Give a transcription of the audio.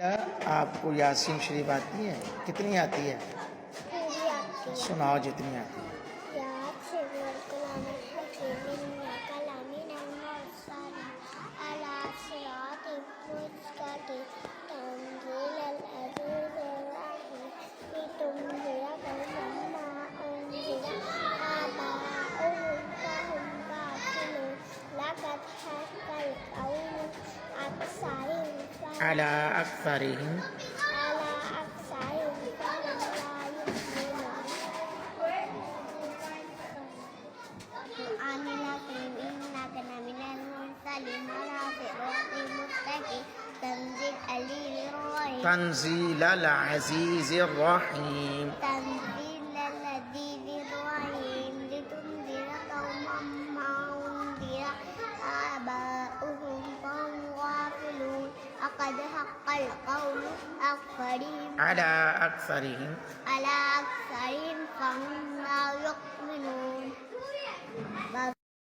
आपको यासीन शरीफ आती है? कितनी आती है? पूरी आती है। सुनाओ जितनी आती है। अला अक्सरिहिम तंजील अल अज़ीज़ रहीम لقد حق القول أكثرهم अला अक्सरिहिम على